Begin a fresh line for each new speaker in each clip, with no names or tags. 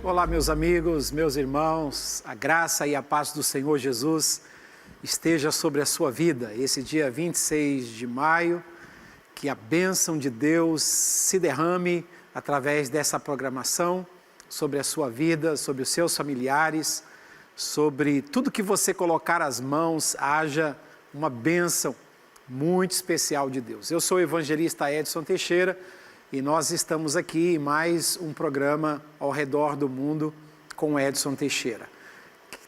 Olá, meus amigos, meus irmãos, a graça e a paz do Senhor Jesus esteja sobre a sua vida. Esse dia 26 de maio, que a bênção de Deus se derrame através dessa programação sobre a sua vida, sobre os seus familiares, sobre tudo que você colocar as mãos, haja uma bênção muito especial de Deus. Eu sou o evangelista Edson Teixeira e nós estamos aqui em mais um programa ao redor do mundo com Edson Teixeira.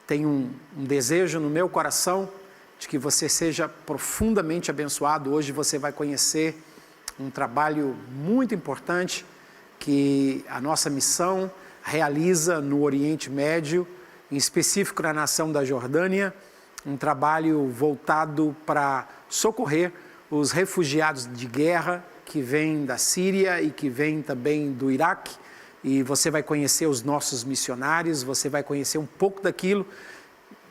Tenho um desejo no meu coração de que você seja profundamente abençoado. Hoje você vai conhecer um trabalho muito importante que a nossa missão realiza no Oriente Médio, em específico na nação da Jordânia, um trabalho voltado para socorrer os refugiados de guerra que vêm da Síria e que vêm também do Iraque. E você vai conhecer os nossos missionários, você vai conhecer um pouco daquilo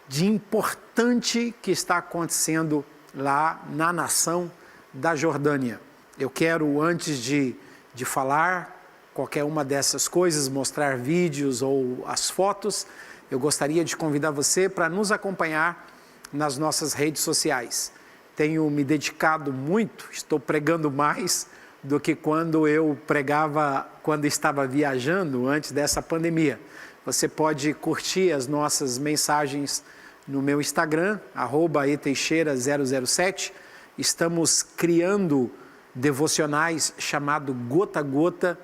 de importante que está acontecendo lá na nação da Jordânia. Eu quero, antes de falar qualquer uma dessas coisas, mostrar vídeos ou as fotos, eu gostaria de convidar você para nos acompanhar nas nossas redes sociais. Tenho me dedicado muito, estou pregando mais do que quando eu pregava, quando estava viajando antes dessa pandemia. Você pode curtir as nossas mensagens no meu Instagram, @eteixeira007. Estamos criando devocionais chamado Gota a Gota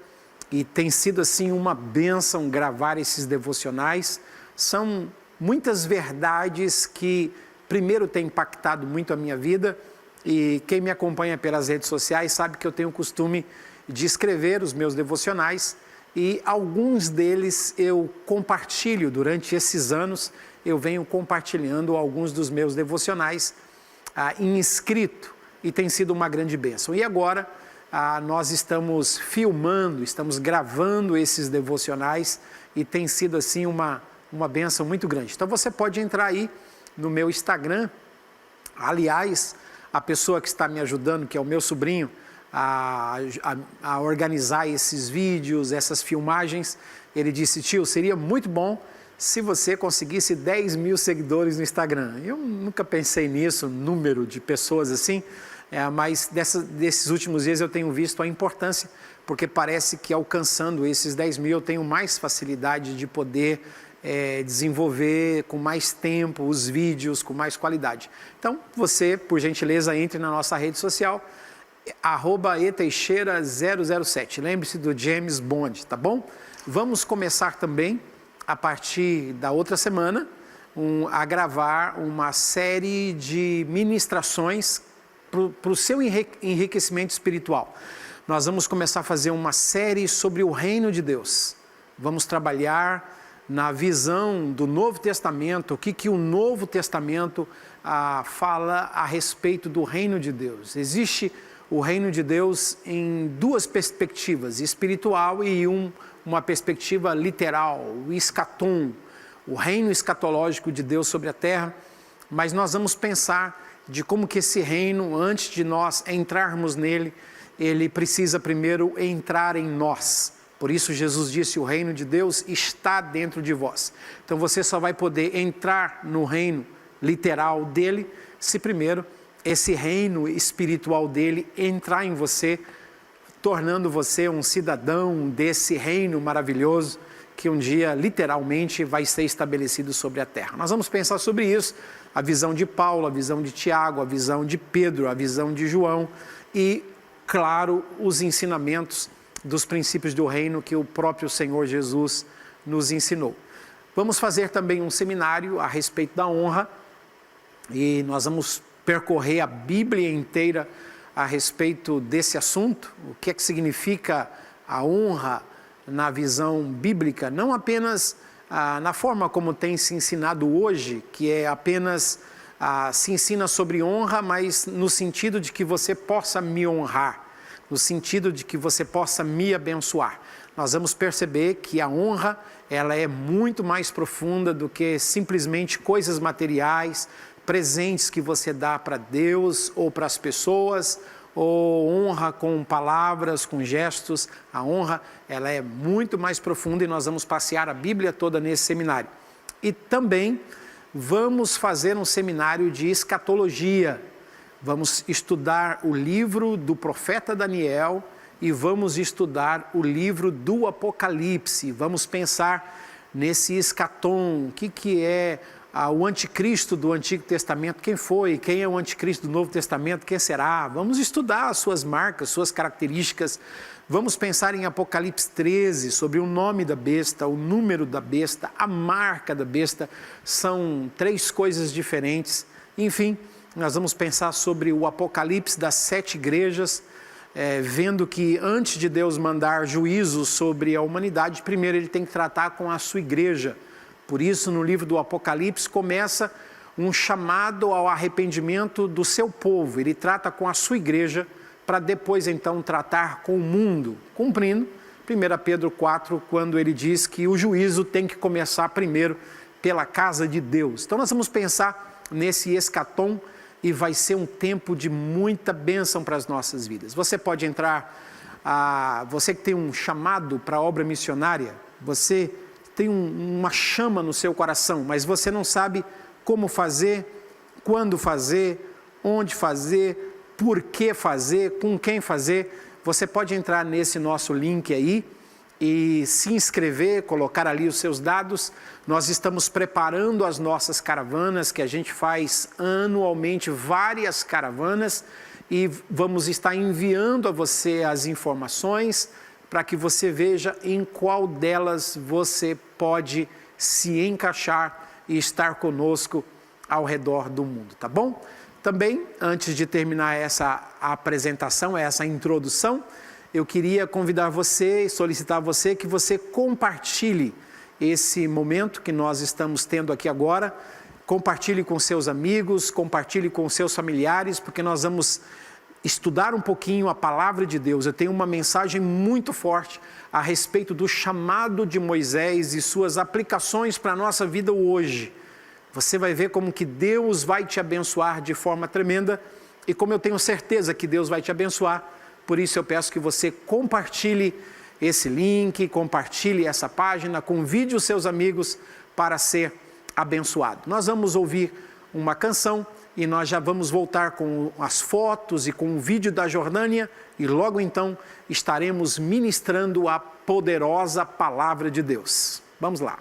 e tem sido assim uma bênção gravar esses devocionais. São muitas verdades que primeiro têm impactado muito a minha vida e quem me acompanha pelas redes sociais sabe que eu tenho o costume de escrever os meus devocionais e alguns deles eu compartilho durante esses anos. Eu venho compartilhando alguns dos meus devocionais em escrito e tem sido uma grande bênção. E agora nós estamos filmando, estamos gravando esses devocionais e tem sido assim uma bênção muito grande. Então você pode entrar aí no meu Instagram. Aliás, a pessoa que está me ajudando, que é o meu sobrinho, a organizar esses vídeos, essas filmagens, ele disse: tio, seria muito bom se você conseguisse 10 mil seguidores no Instagram. Eu nunca pensei nisso, número de pessoas assim, mas desses últimos dias eu tenho visto a importância, porque parece que alcançando esses 10 mil eu tenho mais facilidade de poder desenvolver com mais tempo os vídeos, com mais qualidade. Então, você, por gentileza, entre na nossa rede social, @eteixeira007. Lembre-se do James Bond, tá bom? Vamos começar também, a partir da outra semana, a gravar uma série de ministrações para o seu enriquecimento espiritual. Nós vamos começar a fazer uma série sobre o reino de Deus. Vamos trabalhar na visão do Novo Testamento, o que o Novo Testamento fala a respeito do reino de Deus. Existe o reino de Deus em duas perspectivas, espiritual e uma perspectiva literal, o escatom, o reino escatológico de Deus sobre a terra, mas nós vamos pensar de como que esse reino, antes de nós entrarmos nele, ele precisa primeiro entrar em nós. Por isso Jesus disse: o reino de Deus está dentro de vós. Então você só vai poder entrar no reino literal dele, se primeiro esse reino espiritual dele entrar em você, tornando você um cidadão desse reino maravilhoso que um dia literalmente vai ser estabelecido sobre a terra. Nós vamos pensar sobre isso, a visão de Paulo, a visão de Tiago, a visão de Pedro, a visão de João e, claro, os ensinamentos dos princípios do reino que o próprio Senhor Jesus nos ensinou. Vamos fazer também um seminário a respeito da honra e nós vamos percorrer a Bíblia inteira a respeito desse assunto, o que é que significa a honra na visão bíblica, não apenas na forma como tem se ensinado hoje, que é apenas se ensina sobre honra, mas no sentido de que você possa me honrar, no sentido de que você possa me abençoar. Nós vamos perceber que a honra, ela é muito mais profunda do que simplesmente coisas materiais, presentes que você dá para Deus ou para as pessoas, ou honra com palavras, com gestos. A honra, ela é muito mais profunda e nós vamos passear a Bíblia toda nesse seminário. E também vamos fazer um seminário de escatologia. Vamos estudar o livro do profeta Daniel e vamos estudar o livro do Apocalipse. Vamos pensar nesse escatom, o que é o anticristo do Antigo Testamento, quem foi, quem é o anticristo do Novo Testamento, quem será? Vamos estudar as suas marcas, suas características. Vamos pensar em Apocalipse 13, sobre o nome da besta, o número da besta, a marca da besta. São 3 coisas diferentes. Enfim, nós vamos pensar sobre o Apocalipse das 7 igrejas, vendo que antes de Deus mandar juízo sobre a humanidade, primeiro ele tem que tratar com a sua igreja. Por isso, no livro do Apocalipse, começa um chamado ao arrependimento do seu povo. Ele trata com a sua igreja, para depois, então, tratar com o mundo, cumprindo 1 Pedro 4, quando ele diz que o juízo tem que começar primeiro pela casa de Deus. Então, nós vamos pensar nesse escatom e vai ser um tempo de muita bênção para as nossas vidas. Você pode entrar, você que tem um chamado para a obra missionária, você tem uma chama no seu coração, mas você não sabe como fazer, quando fazer, onde fazer, por que fazer, com quem fazer. Você pode entrar nesse nosso link aí e se inscrever, colocar ali os seus dados. Nós estamos preparando as nossas caravanas, que a gente faz anualmente, várias caravanas, e vamos estar enviando a você as informações para que você veja em qual delas você pode se encaixar e estar conosco ao redor do mundo, tá bom? Também, antes de terminar essa apresentação, essa introdução, eu queria convidar você e solicitar você que você compartilhe esse momento que nós estamos tendo aqui agora, compartilhe com seus amigos, compartilhe com seus familiares, porque nós vamos estudar um pouquinho a palavra de Deus. Eu tenho uma mensagem muito forte a respeito do chamado de Moisés e suas aplicações para a nossa vida hoje. Você vai ver como que Deus vai te abençoar de forma tremenda e como eu tenho certeza que Deus vai te abençoar. Por isso eu peço que você compartilhe esse link, compartilhe essa página, convide os seus amigos para ser abençoado. Nós vamos ouvir uma canção e nós já vamos voltar com as fotos e com o vídeo da Jordânia e logo então estaremos ministrando a poderosa palavra de Deus. Vamos lá.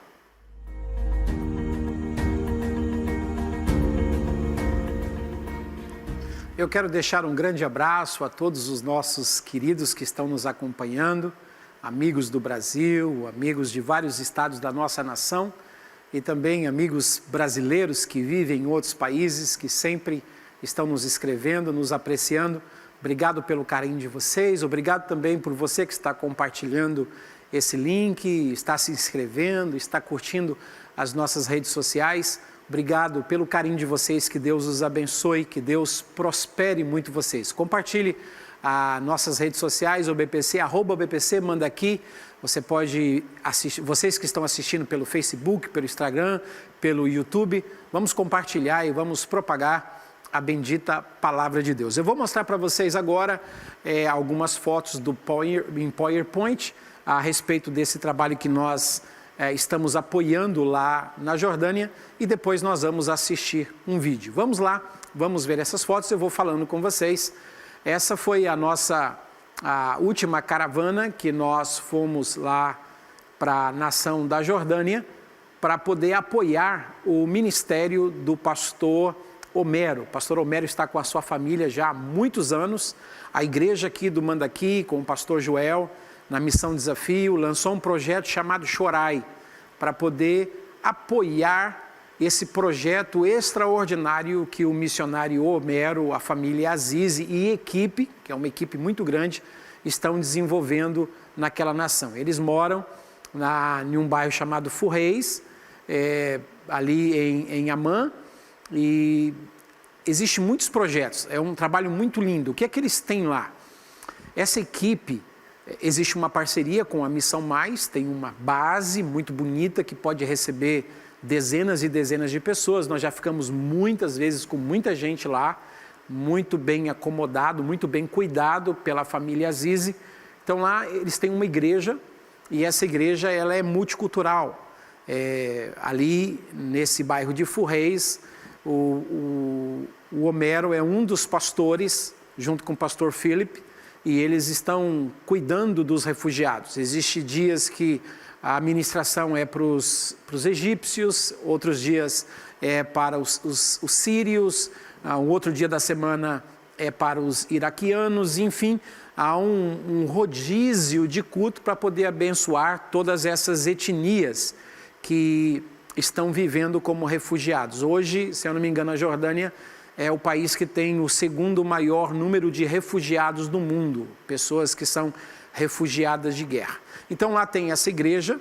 Eu quero deixar um grande abraço a todos os nossos queridos que estão nos acompanhando, amigos do Brasil, amigos de vários estados da nossa nação e também amigos brasileiros que vivem em outros países, que sempre estão nos escrevendo, nos apreciando. Obrigado pelo carinho de vocês, obrigado também por você que está compartilhando esse link, está se inscrevendo, está curtindo as nossas redes sociais. Obrigado pelo carinho de vocês, que Deus os abençoe, que Deus prospere muito vocês. Compartilhe as nossas redes sociais, o BPC, @BPC, manda aqui. Você pode assistir, vocês que estão assistindo pelo Facebook, pelo Instagram, pelo YouTube, vamos compartilhar e vamos propagar a bendita palavra de Deus. Eu vou mostrar para vocês agora algumas fotos em PowerPoint a respeito desse trabalho que nós estamos apoiando lá na Jordânia e depois nós vamos assistir um vídeo. Vamos lá, vamos ver essas fotos, eu vou falando com vocês. Essa foi a última caravana que nós fomos lá para a nação da Jordânia para poder apoiar o ministério do pastor Homero. O pastor Homero está com a sua família já há muitos anos. A igreja aqui do Mandaqui, com o pastor Joel, na Missão Desafio, lançou um projeto chamado Chorai, para poder apoiar esse projeto extraordinário que o missionário Homero, a família Azizi e equipe, que é uma equipe muito grande, estão desenvolvendo naquela nação. Eles moram em um bairro chamado Furreis, ali em Amã, e existem muitos projetos, é um trabalho muito lindo. O que é que eles têm lá? Essa equipe, existe uma parceria com a Missão Mais, tem uma base muito bonita que pode receber dezenas e dezenas de pessoas. Nós já ficamos muitas vezes com muita gente lá, muito bem acomodado, muito bem cuidado pela família Azizi. Então lá eles têm uma igreja, e essa igreja ela é multicultural. Ali nesse bairro de Furreis, o Homero é um dos pastores, junto com o pastor Philip, e eles estão cuidando dos refugiados. Existem dias que a administração é para os egípcios, outros dias é para os sírios, um outro dia da semana é para os iraquianos, enfim, há um rodízio de culto para poder abençoar todas essas etnias que estão vivendo como refugiados. Hoje, se eu não me engano, a Jordânia é o país que tem o segundo maior número de refugiados do mundo, pessoas que são refugiadas de guerra. Então lá tem essa igreja,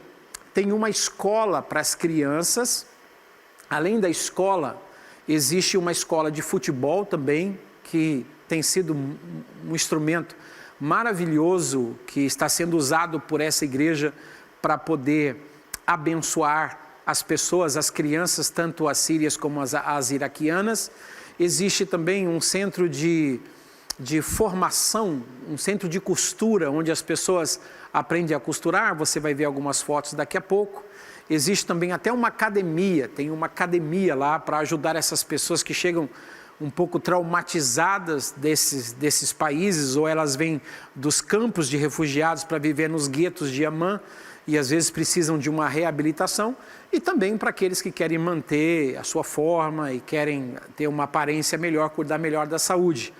tem uma escola para as crianças. Além da escola, existe uma escola de futebol também, que tem sido um instrumento maravilhoso que está sendo usado por essa igreja para poder abençoar as pessoas, as crianças, tanto as sírias como as iraquianas. Existe também um centro de formação, um centro de costura, onde as pessoas aprendem a costurar. Você vai ver algumas fotos daqui a pouco. Existe também até uma academia, tem uma academia lá para ajudar essas pessoas que chegam um pouco traumatizadas desses países, ou elas vêm dos campos de refugiados para viver nos guetos de Amman, e às vezes precisam de uma reabilitação, e também para aqueles que querem manter a sua forma e querem ter uma aparência melhor, cuidar melhor da saúde.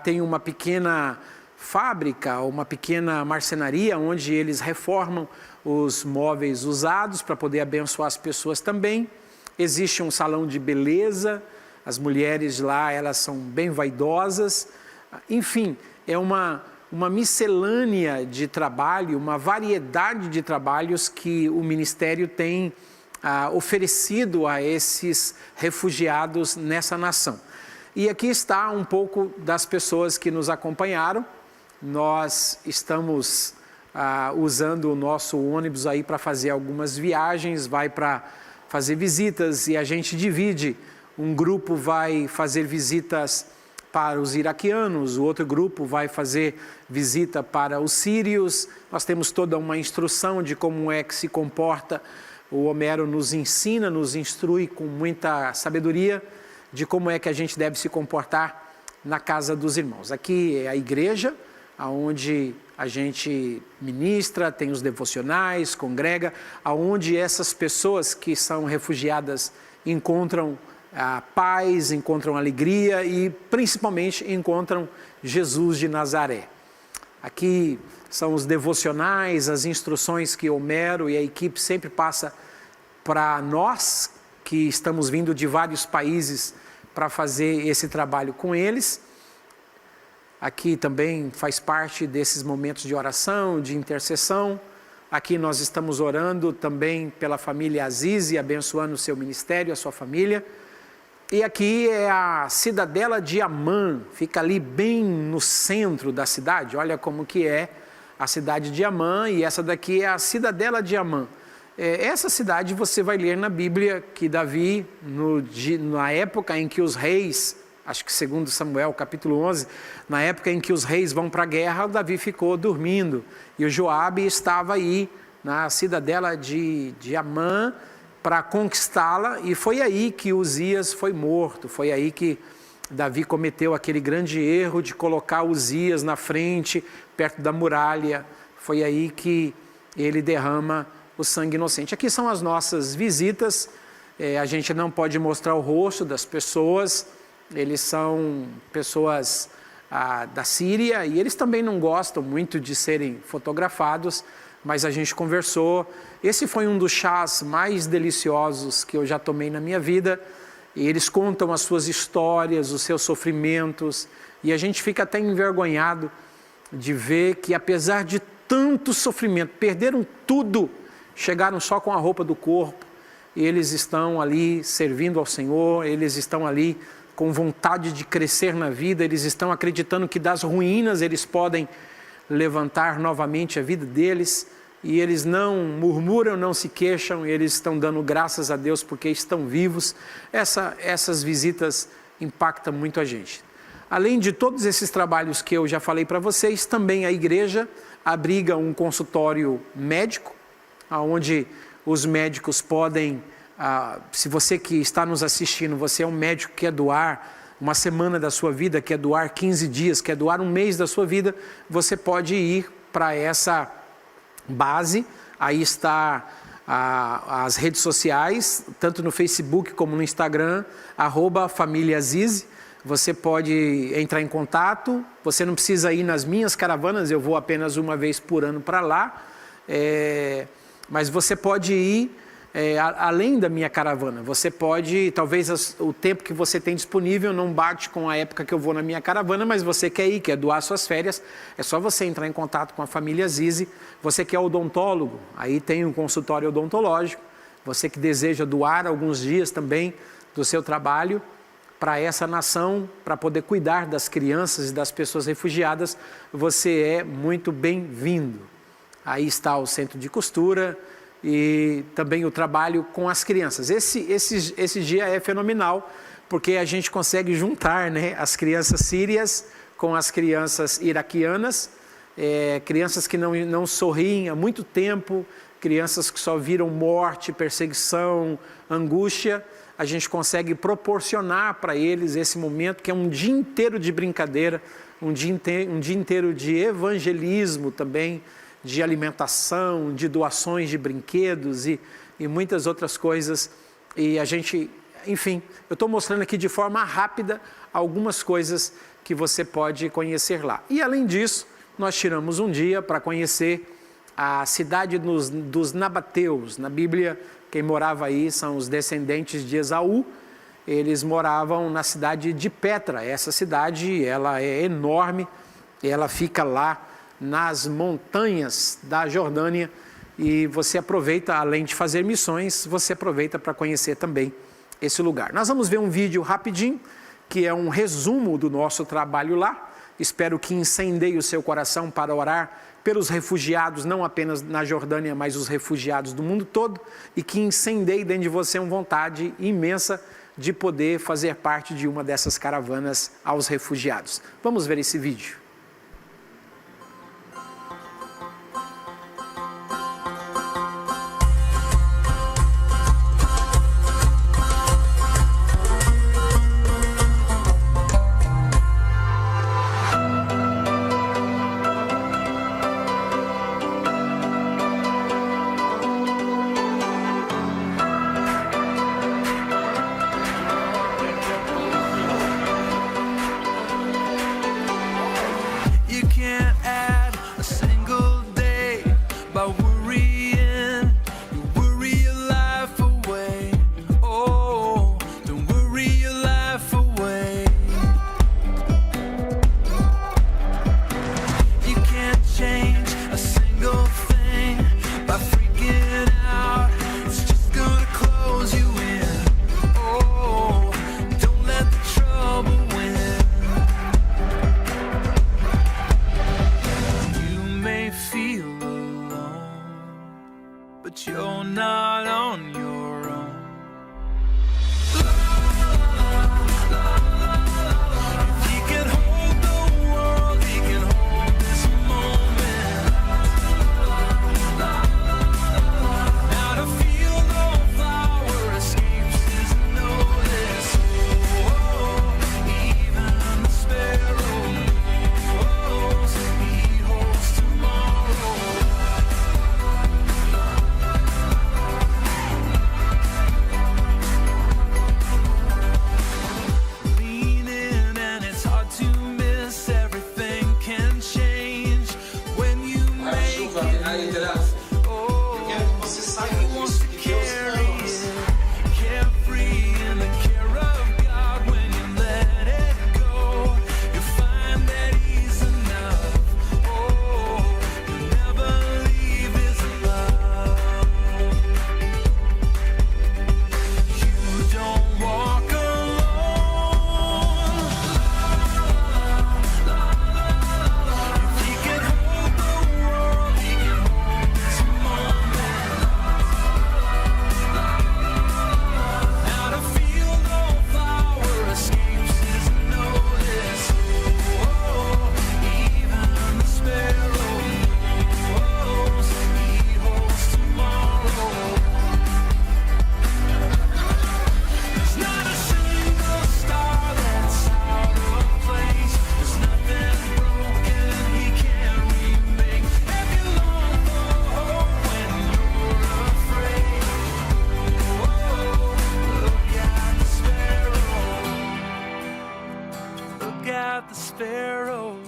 Tem uma pequena fábrica, uma pequena marcenaria, onde eles reformam os móveis usados para poder abençoar as pessoas também. Existe um salão de beleza, as mulheres lá, elas são bem vaidosas. Enfim, é uma miscelânea de trabalho, uma variedade de trabalhos que o ministério tem oferecido a esses refugiados nessa nação. E aqui está um pouco das pessoas que nos acompanharam. Nós estamos usando o nosso ônibus aí para fazer algumas viagens, vai para fazer visitas, e a gente divide. Um grupo vai fazer visitas para os iraquianos, o outro grupo vai fazer visita para os sírios. Nós temos toda uma instrução de como é que se comporta. O Homero nos ensina, nos instrui com muita sabedoria de como é que a gente deve se comportar na casa dos irmãos. Aqui é a igreja, onde a gente ministra, tem os devocionais, congrega, onde essas pessoas que são refugiadas encontram paz, encontram alegria e principalmente encontram Jesus de Nazaré. Aqui são os devocionais, as instruções que Homero e a equipe sempre passa para nós, que estamos vindo de vários países para fazer esse trabalho com eles. Aqui também faz parte desses momentos de oração, de intercessão. Aqui nós estamos orando também pela família Azizi, abençoando o seu ministério, a sua família. E aqui é a cidadela de Amman, fica ali bem no centro da cidade. Olha como que é a cidade de Amman, e essa daqui é a cidadela de Amman. Essa cidade você vai ler na Bíblia que Davi, na época em que os reis, acho que segundo Samuel, capítulo 11, na época em que os reis vão para a guerra, Davi ficou dormindo. E o Joabe estava aí na cidadela de Amman para conquistá-la, e foi aí que Uzias foi morto, foi aí que Davi cometeu aquele grande erro de colocar Uzias na frente, perto da muralha. Foi aí que ele derrama o sangue inocente. Aqui são as nossas visitas. A gente não pode mostrar o rosto das pessoas, eles são pessoas da Síria, e eles também não gostam muito de serem fotografados, mas a gente conversou. Esse foi um dos chás mais deliciosos que eu já tomei na minha vida, e eles contam as suas histórias, os seus sofrimentos, e a gente fica até envergonhado de ver que, apesar de tanto sofrimento, perderam tudo, chegaram só com a roupa do corpo, e eles estão ali servindo ao Senhor, eles estão ali com vontade de crescer na vida, eles estão acreditando que das ruínas eles podem levantar novamente a vida deles, e eles não murmuram, não se queixam, eles estão dando graças a Deus porque estão vivos. Essas visitas impacta muito a gente. Além de todos esses trabalhos que eu já falei para vocês, também a igreja abriga um consultório médico, onde os médicos podem, se você que está nos assistindo, você é um médico que quer doar uma semana da sua vida, quer doar 15 dias, quer doar um mês da sua vida, você pode ir para essa base. Aí está as redes sociais, tanto no Facebook como no Instagram, @famíliazizi. Você pode entrar em contato, você não precisa ir nas minhas caravanas, eu vou apenas uma vez por ano para lá, mas você pode ir além da minha caravana. Você pode, talvez o tempo que você tem disponível não bate com a época que eu vou na minha caravana, mas você quer ir, quer doar suas férias, é só você entrar em contato com a família Zizi. Você que é odontólogo, aí tem um consultório odontológico. Você que deseja doar alguns dias também do seu trabalho para essa nação, para poder cuidar das crianças e das pessoas refugiadas, você é muito bem-vindo. Aí está o centro de costura e também o trabalho com as crianças. Esse dia é fenomenal, porque a gente consegue juntar, né, as crianças sírias com as crianças iraquianas, crianças que não sorriem há muito tempo, crianças que só viram morte, perseguição, angústia. A gente consegue proporcionar para eles esse momento que é um dia inteiro de brincadeira, um dia inteiro de evangelismo também, de alimentação, de doações de brinquedos e muitas outras coisas. E a gente, enfim, eu estou mostrando aqui de forma rápida algumas coisas que você pode conhecer lá. E além disso, nós tiramos um dia para conhecer a cidade dos nabateus. Na Bíblia, quem morava aí são os descendentes de Esaú. Eles moravam na cidade de Petra. Essa cidade, ela é enorme, ela fica lá nas montanhas da Jordânia, e você aproveita, além de fazer missões, você aproveita para conhecer também esse lugar. Nós vamos ver um vídeo rapidinho, que é um resumo do nosso trabalho lá. Espero que incendeie o seu coração para orar pelos refugiados, não apenas na Jordânia, mas os refugiados do mundo todo, e que incendeie dentro de você uma vontade imensa de poder fazer parte de uma dessas caravanas aos refugiados. Vamos ver esse vídeo.
look at the sparrows.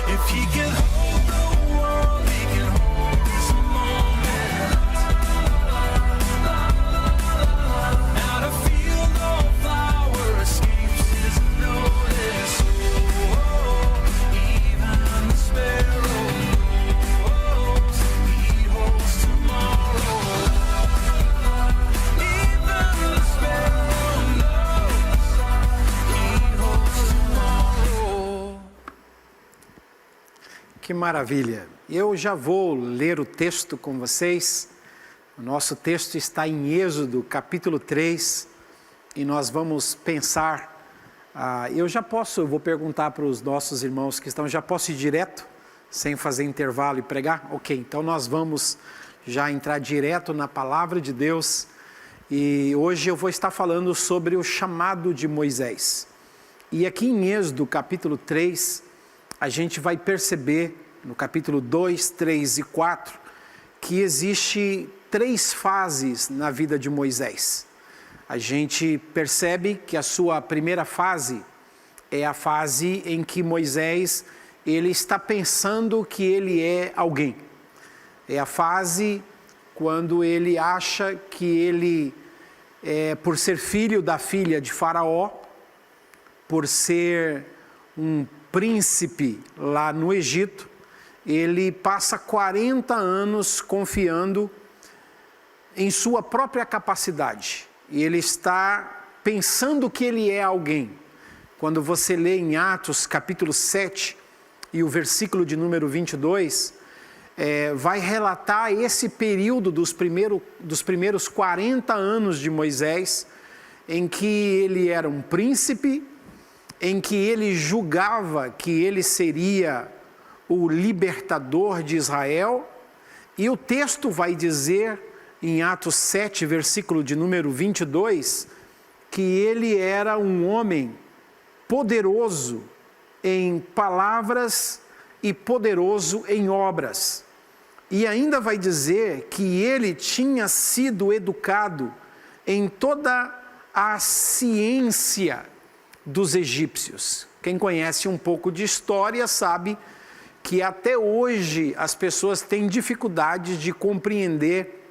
If he can hold the world, he can hold this moment. Now to feel no flower escapes his notice. Oh, even the sparrow knows he holds tomorrow. Even the sparrow knows he holds tomorrow.
Que maravilha! Eu já vou ler o texto com vocês. O nosso texto está em Êxodo, capítulo 3, e nós vamos pensar. Eu vou perguntar para os nossos irmãos que estão, já posso ir direto, sem fazer intervalo e pregar? Ok, então nós vamos já entrar direto na palavra de Deus, e hoje eu vou estar falando sobre o chamado de Moisés. E aqui em Êxodo, capítulo 3, a gente vai perceber, no capítulo 2, 3 e 4, que existe 3 fases na vida de Moisés. A gente percebe que a sua primeira fase é a fase em que Moisés ele está pensando que ele é alguém. É a fase quando ele acha que ele, por ser filho da filha de Faraó, por ser um príncipe lá no Egito, ele passa 40 anos confiando em sua própria capacidade. E ele está pensando que ele é alguém. Quando você lê em Atos capítulo 7 e o versículo de número 22, vai relatar esse período dos primeiros 40 anos de Moisés, em que ele era um príncipe, em que ele julgava que ele seria o libertador de Israel, e o texto vai dizer, em Atos 7, versículo de número 22, que ele era um homem poderoso em palavras e poderoso em obras. E ainda vai dizer que ele tinha sido educado em toda a ciência dos egípcios. Quem conhece um pouco de história sabe que até hoje as pessoas têm dificuldade de compreender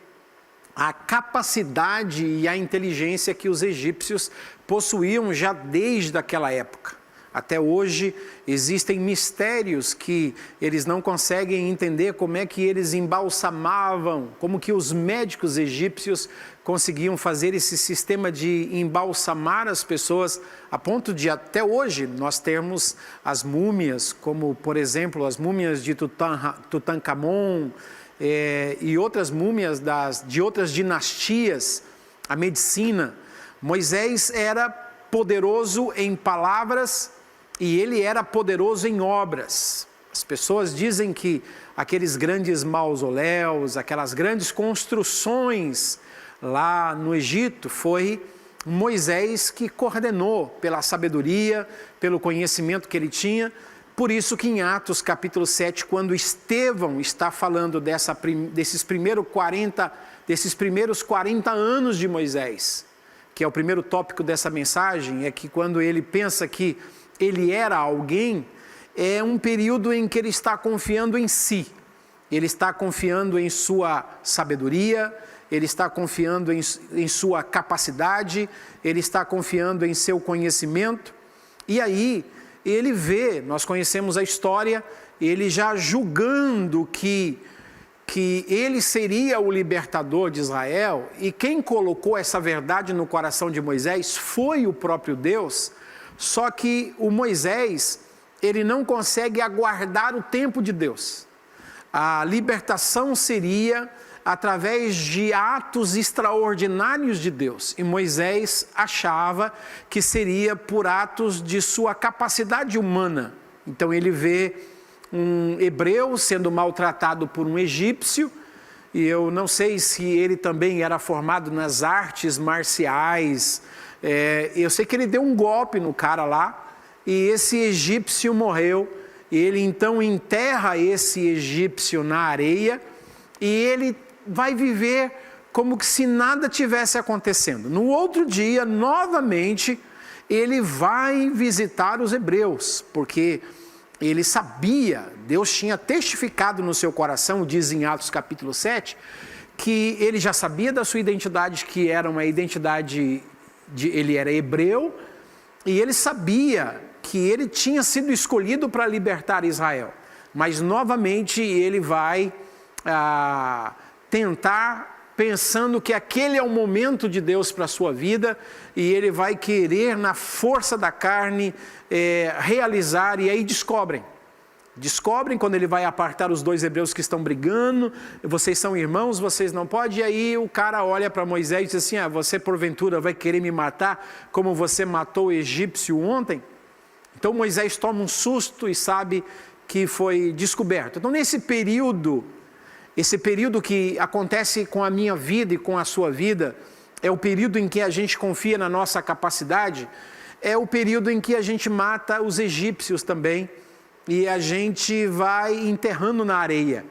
a capacidade e a inteligência que os egípcios possuíam já desde aquela época. Até hoje existem mistérios que eles não conseguem entender, como é que eles embalsamavam, como que os médicos egípcios conseguiam fazer esse sistema de embalsamar as pessoas, a ponto de até hoje nós termos as múmias, como por exemplo as múmias de Tutankhamon e outras múmias de outras dinastias, a medicina. Moisés era poderoso em palavras e ele era poderoso em obras. As pessoas dizem que aqueles grandes mausoléus, aquelas grandes construções lá no Egito, foi Moisés que coordenou pela sabedoria, pelo conhecimento que ele tinha. Por isso que em Atos capítulo 7, quando Estevão está falando desses primeiros 40 anos de Moisés, que é o primeiro tópico dessa mensagem, é que quando ele pensa que ele era alguém, é um período em que ele está confiando em si, ele está confiando em sua sabedoria, ele está confiando em sua capacidade, ele está confiando em seu conhecimento, e aí ele vê, nós conhecemos a história, ele já julgando que ele seria o libertador de Israel, e quem colocou essa verdade no coração de Moisés foi o próprio Deus. Só que o Moisés, ele não consegue aguardar o tempo de Deus. A libertação seria através de atos extraordinários de Deus, e Moisés achava que seria por atos de sua capacidade humana. Então ele vê um hebreu sendo maltratado por um egípcio, e eu não sei se ele também era formado nas artes marciais, eu sei que ele deu um golpe no cara lá, e esse egípcio morreu, e ele então enterra esse egípcio na areia, e ele vai viver como que se nada tivesse acontecendo. No outro dia, novamente, ele vai visitar os hebreus, porque ele sabia, Deus tinha testificado no seu coração, diz em Atos capítulo 7, que ele já sabia da sua identidade, que era uma identidade, ele era hebreu, e ele sabia que ele tinha sido escolhido para libertar Israel. Mas novamente ele vai tentar, pensando que aquele é o momento de Deus para a sua vida, e ele vai querer na força da carne realizar, e aí descobrem quando ele vai apartar os dois hebreus que estão brigando, vocês são irmãos, vocês não podem, e aí o cara olha para Moisés e diz assim, você porventura vai querer me matar como você matou o egípcio ontem? Então Moisés toma um susto e sabe que foi descoberto. Então esse período que acontece com a minha vida e com a sua vida, é o período em que a gente confia na nossa capacidade, é o período em que a gente mata os egípcios também, e a gente vai enterrando na areia.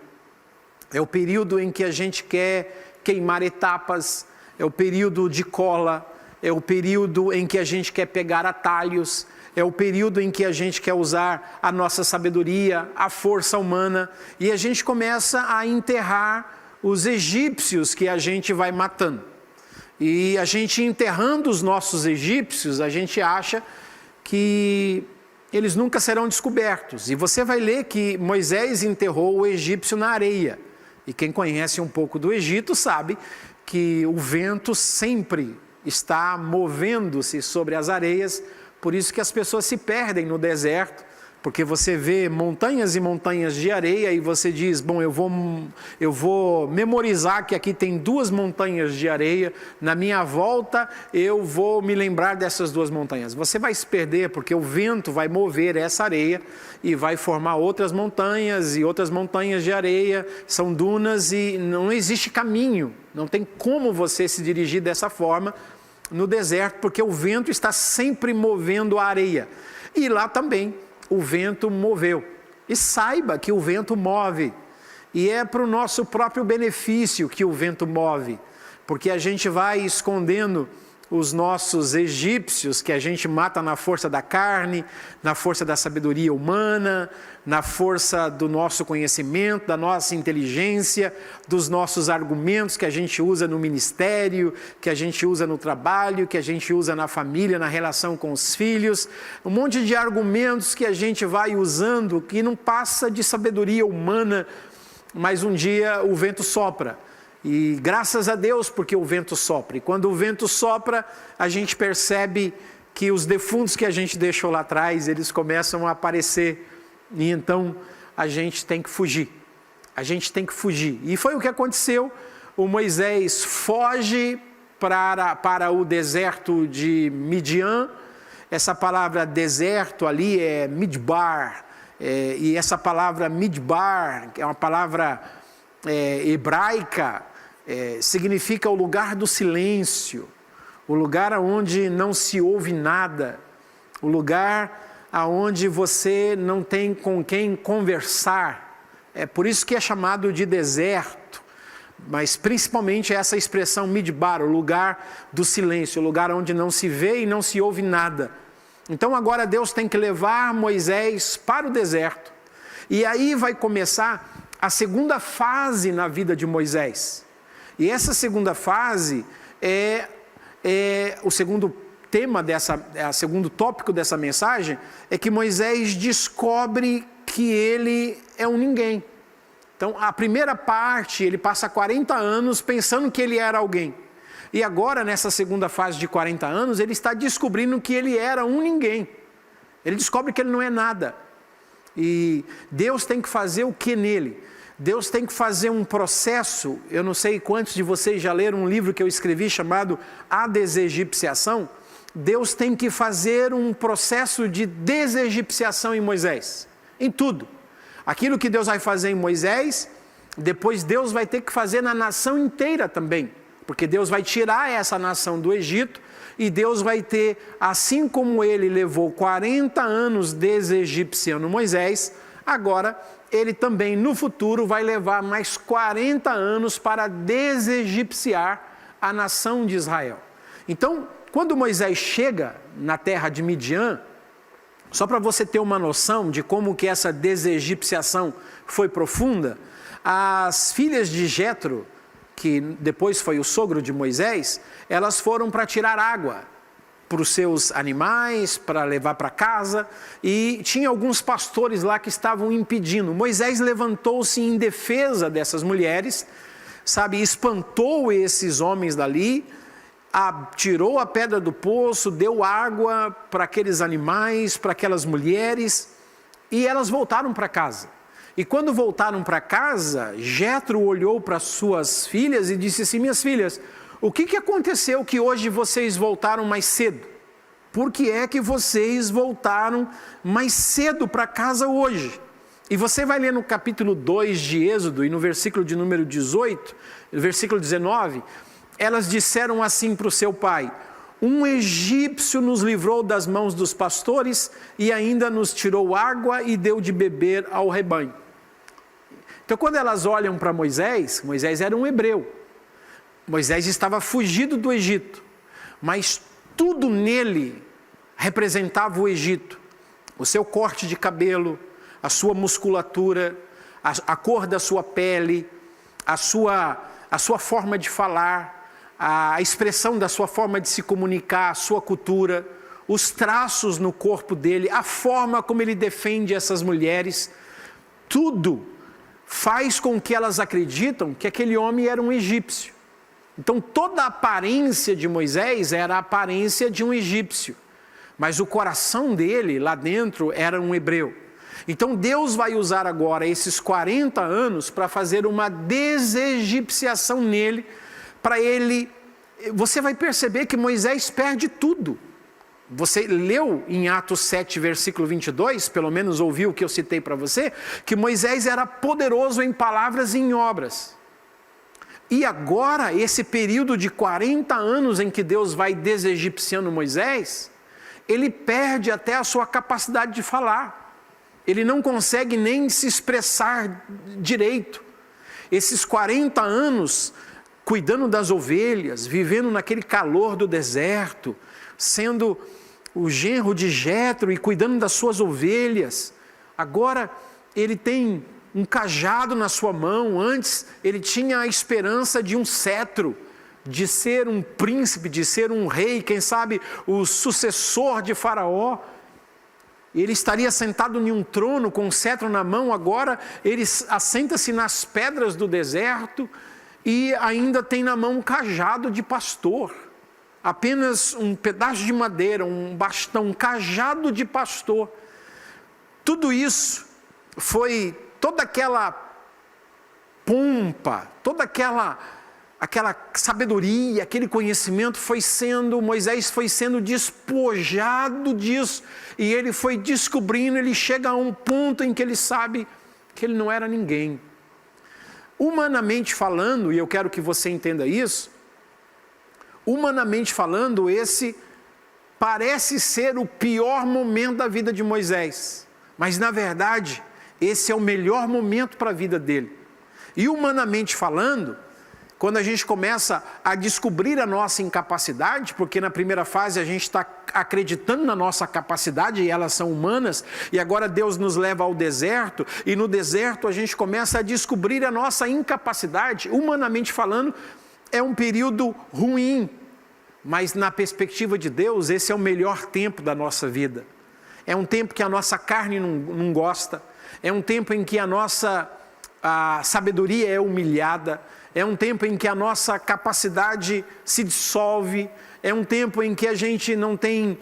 É o período em que a gente quer queimar etapas, é o período de cola, é o período em que a gente quer pegar atalhos, é o período em que a gente quer usar a nossa sabedoria, a força humana, e a gente começa a enterrar os egípcios que a gente vai matando. E a gente enterrando os nossos egípcios, a gente acha que eles nunca serão descobertos. E você vai ler que Moisés enterrou o egípcio na areia. E quem conhece um pouco do Egito sabe que o vento sempre está movendo-se sobre as areias, por isso que as pessoas se perdem no deserto, porque você vê montanhas e montanhas de areia e você diz, bom, eu vou memorizar que aqui tem 2 montanhas de areia, na minha volta eu vou me lembrar dessas 2 montanhas. Você vai se perder porque o vento vai mover essa areia e vai formar outras montanhas e outras montanhas de areia, são dunas e não existe caminho, não tem como você se dirigir dessa forma no deserto, porque o vento está sempre movendo a areia. E lá também o vento moveu. E saiba que o vento move. E é para o nosso próprio benefício que o vento move. Porque a gente vai escondendo os nossos egípcios, que a gente mata na força da carne, na força da sabedoria humana, na força do nosso conhecimento, da nossa inteligência, dos nossos argumentos que a gente usa no ministério, que a gente usa no trabalho, que a gente usa na família, na relação com os filhos, um monte de argumentos que a gente vai usando que não passa de sabedoria humana, mas um dia o vento sopra. E graças a Deus porque o vento sopra. E quando o vento sopra, a gente percebe que os defuntos que a gente deixou lá atrás, eles começam a aparecer. E então a gente tem que fugir. A gente tem que fugir. E foi o que aconteceu. O Moisés foge para o deserto de Midian. Essa palavra deserto ali é Midbar. E essa palavra Midbar, que é uma palavra hebraica, significa o lugar do silêncio, o lugar onde não se ouve nada, o lugar onde você não tem com quem conversar. É por isso que é chamado de deserto, mas principalmente essa expressão midbar, o lugar do silêncio, o lugar onde não se vê e não se ouve nada. Então agora Deus tem que levar Moisés para o deserto, e aí vai começar a segunda fase na vida de Moisés. E essa segunda fase é o segundo tema segundo tópico dessa mensagem, é que Moisés descobre que ele é um ninguém. Então a primeira parte, ele passa 40 anos pensando que ele era alguém. E agora nessa segunda fase de 40 anos, ele está descobrindo que ele era um ninguém. Ele descobre que ele não é nada. E Deus tem que fazer o que nele? Deus tem que fazer um processo. Eu não sei quantos de vocês já leram um livro que eu escrevi chamado A Desegipciação. Deus tem que fazer um processo de desegipciação em Moisés, em tudo. Aquilo que Deus vai fazer em Moisés, depois Deus vai ter que fazer na nação inteira também, porque Deus vai tirar essa nação do Egito, e Deus vai ter, assim como ele levou 40 anos desegipciando Moisés, agora ele também no futuro vai levar mais 40 anos para desegipciar a nação de Israel. Então, quando Moisés chega na terra de Midian, só para você ter uma noção de como que essa desegipciação foi profunda, as filhas de Jetro, que depois foi o sogro de Moisés, elas foram para tirar água para os seus animais, para levar para casa, e tinha alguns pastores lá que estavam impedindo. Moisés levantou-se em defesa dessas mulheres, espantou esses homens dali, tirou a pedra do poço, deu água para aqueles animais, para aquelas mulheres, e elas voltaram para casa. E quando voltaram para casa, Jetro olhou para suas filhas e disse assim: minhas filhas, o que aconteceu que hoje vocês voltaram mais cedo? Por que é que vocês voltaram mais cedo para casa hoje? E você vai ler no capítulo 2 de Êxodo, e no versículo de número 18, no versículo 19, elas disseram assim para o seu pai: um egípcio nos livrou das mãos dos pastores e ainda nos tirou água e deu de beber ao rebanho. Então, quando elas olham para Moisés, Moisés era um hebreu. Moisés estava fugido do Egito, mas tudo nele representava o Egito. O seu corte de cabelo, a sua musculatura, a cor da sua pele, a sua forma de falar, a expressão da sua forma de se comunicar, a sua cultura, os traços no corpo dele, a forma como ele defende essas mulheres, tudo faz com que elas acreditam que aquele homem era um egípcio. Então toda a aparência de Moisés era a aparência de um egípcio, mas o coração dele lá dentro era um hebreu. Então Deus vai usar agora esses 40 anos para fazer uma desegipciação nele, para ele. Você vai perceber que Moisés perde tudo. Você leu em Atos 7, versículo 22, pelo menos ouviu o que eu citei para você, que Moisés era poderoso em palavras e em obras. E agora, esse período de 40 anos em que Deus vai desegipciando Moisés, ele perde até a sua capacidade de falar. Ele não consegue nem se expressar direito. Esses 40 anos cuidando das ovelhas, vivendo naquele calor do deserto, sendo o genro de Jetro e cuidando das suas ovelhas. Agora ele tem um cajado na sua mão. Antes ele tinha a esperança de um cetro, de ser um príncipe, de ser um rei, quem sabe o sucessor de Faraó. Ele estaria sentado em um trono com um cetro na mão. Agora ele assenta-se nas pedras do deserto e ainda tem na mão um cajado de pastor. Apenas um pedaço de madeira, um bastão, um cajado de pastor. Tudo isso foi, toda aquela pompa, toda aquela sabedoria, aquele conhecimento Moisés foi sendo despojado disso, e ele foi descobrindo, ele chega a um ponto em que ele sabe que ele não era ninguém. Humanamente falando, e eu quero que você entenda isso, humanamente falando, esse parece ser o pior momento da vida de Moisés, mas na verdade, esse é o melhor momento para a vida dele. E humanamente falando, quando a gente começa a descobrir a nossa incapacidade, porque na primeira fase a gente está acreditando na nossa capacidade e elas são humanas, e agora Deus nos leva ao deserto, e no deserto a gente começa a descobrir a nossa incapacidade. Humanamente falando, é um período ruim, mas na perspectiva de Deus, esse é o melhor tempo da nossa vida. É um tempo que a nossa carne não gosta, é um tempo em que a nossa sabedoria é humilhada, é um tempo em que a nossa capacidade se dissolve, é um tempo em que a gente não tem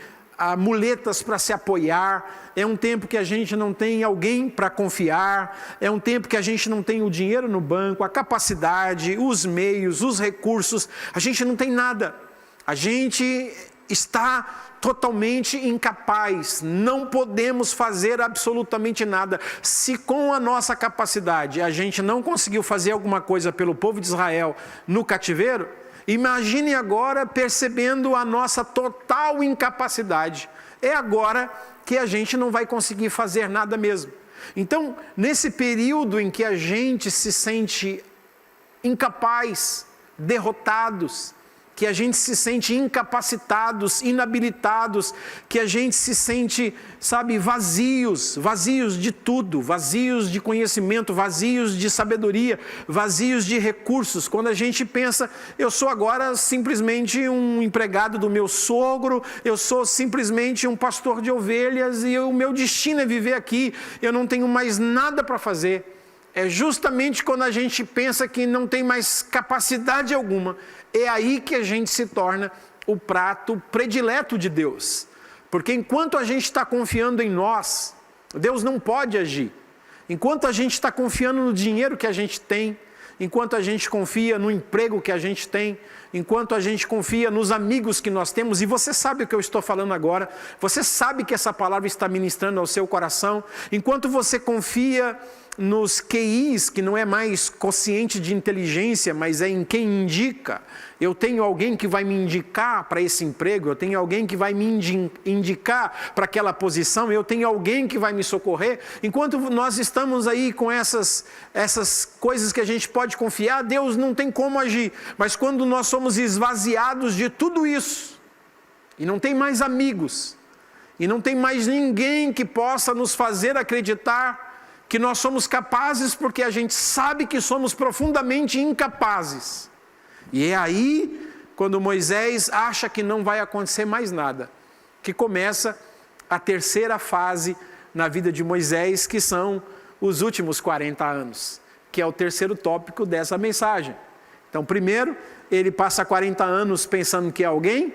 muletas para se apoiar, é um tempo que a gente não tem alguém para confiar, é um tempo que a gente não tem o dinheiro no banco, a capacidade, os meios, os recursos, a gente não tem nada, a gente está totalmente incapaz, não podemos fazer absolutamente nada. Se com a nossa capacidade a gente não conseguiu fazer alguma coisa pelo povo de Israel no cativeiro, imagine agora percebendo a nossa total incapacidade. É agora que a gente não vai conseguir fazer nada mesmo. Então, nesse período em que a gente se sente incapaz, derrotados, que a gente se sente incapacitados, inabilitados, que a gente se sente, vazios de tudo, vazios de conhecimento, vazios de sabedoria, vazios de recursos. Quando a gente pensa, eu sou agora simplesmente um empregado do meu sogro, eu sou simplesmente um pastor de ovelhas e o meu destino é viver aqui, eu não tenho mais nada para fazer. É justamente quando a gente pensa que não tem mais capacidade alguma, é aí que a gente se torna o prato predileto de Deus. Porque enquanto a gente está confiando em nós, Deus não pode agir. Enquanto a gente está confiando no dinheiro que a gente tem, enquanto a gente confia no emprego que a gente tem, enquanto a gente confia nos amigos que nós temos, e você sabe o que eu estou falando agora, você sabe que essa palavra está ministrando ao seu coração, enquanto você confia nos QIs, que não é mais quociente de inteligência, mas é em quem indica. Eu tenho alguém que vai me indicar para esse emprego, eu tenho alguém que vai me indicar para aquela posição, eu tenho alguém que vai me socorrer. Enquanto nós estamos aí com essas coisas que a gente pode confiar, Deus não tem como agir. Mas quando nós somos esvaziados de tudo isso, e não tem mais amigos, e não tem mais ninguém que possa nos fazer acreditar que nós somos capazes, porque a gente sabe que somos profundamente incapazes. E é aí, quando Moisés acha que não vai acontecer mais nada, que começa a terceira fase na vida de Moisés, que são os últimos 40 anos, que é o terceiro tópico dessa mensagem. Então, primeiro, ele passa 40 anos pensando que é alguém.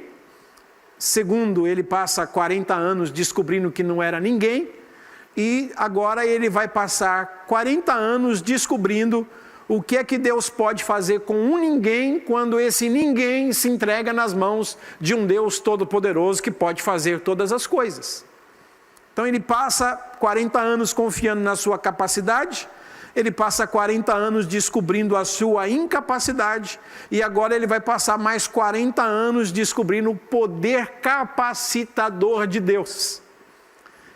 Segundo, ele passa 40 anos descobrindo que não era ninguém. E agora ele vai passar 40 anos descobrindo o que é que Deus pode fazer com um ninguém, quando esse ninguém se entrega nas mãos de um Deus todo-poderoso que pode fazer todas as coisas. Então ele passa 40 anos confiando na sua capacidade, ele passa 40 anos descobrindo a sua incapacidade, e agora ele vai passar mais 40 anos descobrindo o poder capacitador de Deus.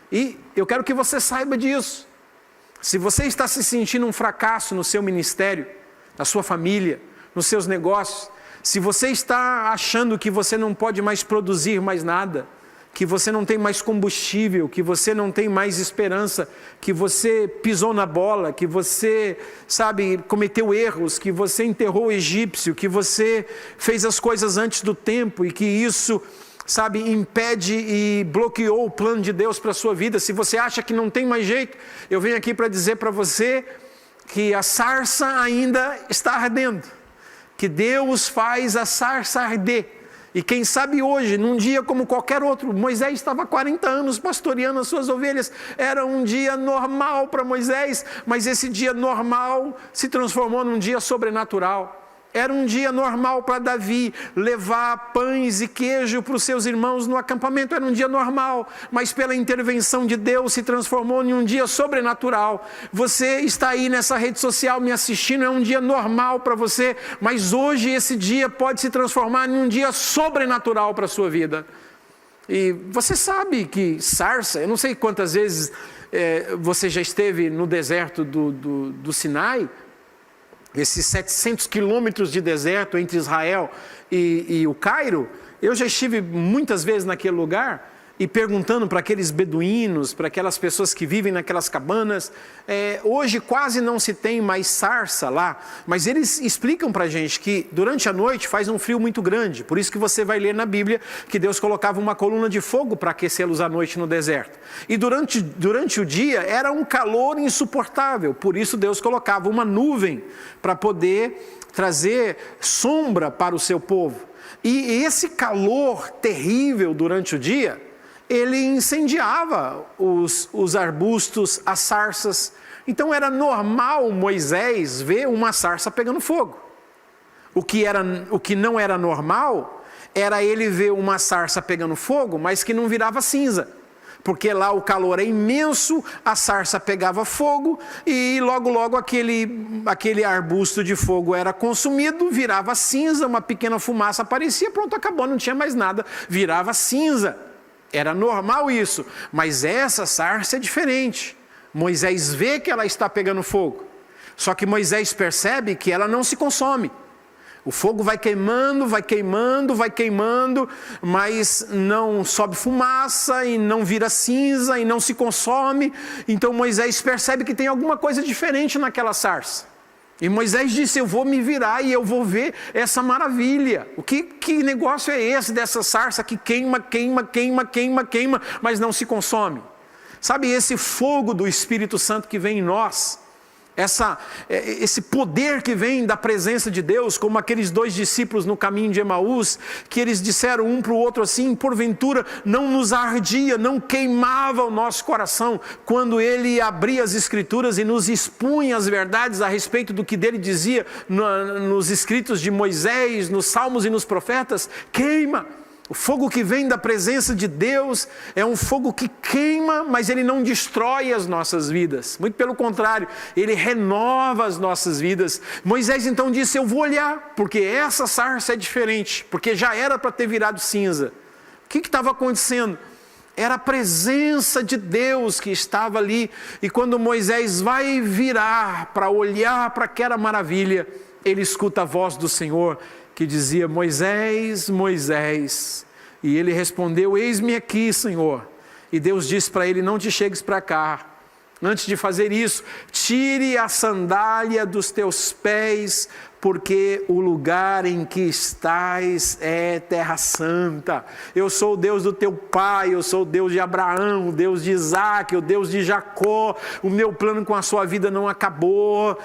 E eu quero que você saiba disso. Se você está se sentindo um fracasso no seu ministério, na sua família, nos seus negócios, se você está achando que você não pode mais produzir mais nada, que você não tem mais combustível, que você não tem mais esperança, que você pisou na bola, que você, cometeu erros, que você enterrou o egípcio, que você fez as coisas antes do tempo e que isso impede e bloqueou o plano de Deus para a sua vida. Se você acha que não tem mais jeito, eu venho aqui para dizer para você que a sarça ainda está ardendo, que Deus faz a sarça arder. E quem sabe hoje, num dia como qualquer outro, Moisés estava há 40 anos pastoreando as suas ovelhas, era um dia normal para Moisés, mas esse dia normal se transformou num dia sobrenatural. Era um dia normal para Davi levar pães e queijo para os seus irmãos no acampamento. Era um dia normal, mas pela intervenção de Deus se transformou em um dia sobrenatural. Você está aí nessa rede social me assistindo, é um dia normal para você, mas hoje esse dia pode se transformar em um dia sobrenatural para a sua vida. E você sabe que sarça, eu não sei quantas vezes você já esteve no deserto do Sinai, esses 700 quilômetros de deserto entre Israel e o Cairo. Eu já estive muitas vezes naquele lugar e perguntando para aqueles beduínos, para aquelas pessoas que vivem naquelas cabanas, hoje quase não se tem mais sarça lá, mas eles explicam para a gente que durante a noite faz um frio muito grande, por isso que você vai ler na Bíblia que Deus colocava uma coluna de fogo para aquecê-los à noite no deserto, e durante o dia era um calor insuportável, por isso Deus colocava uma nuvem para poder trazer sombra para o seu povo, e esse calor terrível durante o dia, ele incendiava os arbustos, as sarças. Então era normal Moisés ver uma sarça pegando fogo. O que não era normal era ele ver uma sarça pegando fogo, mas que não virava cinza. Porque lá o calor é imenso, a sarça pegava fogo e logo aquele arbusto de fogo era consumido, virava cinza, uma pequena fumaça aparecia, pronto, acabou, não tinha mais nada, virava cinza. Era normal isso, mas essa sarça é diferente. Moisés vê que ela está pegando fogo. Só que Moisés percebe que ela não se consome. O fogo vai queimando, vai queimando, vai queimando, mas não sobe fumaça e não vira cinza e não se consome. Então Moisés percebe que tem alguma coisa diferente naquela sarça. E Moisés disse, eu vou me virar e eu vou ver essa maravilha. Que negócio é esse dessa sarça que queima, queima, queima, queima, queima, mas não se consome? Sabe, esse fogo do Espírito Santo que vem em nós, esse poder que vem da presença de Deus, como aqueles 2 discípulos no caminho de Emaús, que eles disseram um para o outro assim, porventura não nos ardia, não queimava o nosso coração, quando ele abria as Escrituras e nos expunha as verdades a respeito do que dele dizia nos escritos de Moisés, nos Salmos e nos Profetas. Queima! O fogo que vem da presença de Deus é um fogo que queima, mas ele não destrói as nossas vidas. Muito pelo contrário, ele renova as nossas vidas. Moisés então disse, eu vou olhar, porque essa sarça é diferente, porque já era para ter virado cinza. O que estava acontecendo? Era a presença de Deus que estava ali. E quando Moisés vai virar para olhar para aquela maravilha, ele escuta a voz do Senhor, que dizia, Moisés, Moisés. E ele respondeu, eis-me aqui, Senhor. E Deus disse para ele, não te chegues para cá. Antes de fazer isso, tire a sandália dos teus pés, porque o lugar em que estás é terra santa. Eu sou o Deus do teu pai, eu sou o Deus de Abraão, o Deus de Isaac, o Deus de Jacó. O meu plano com a sua vida não acabou,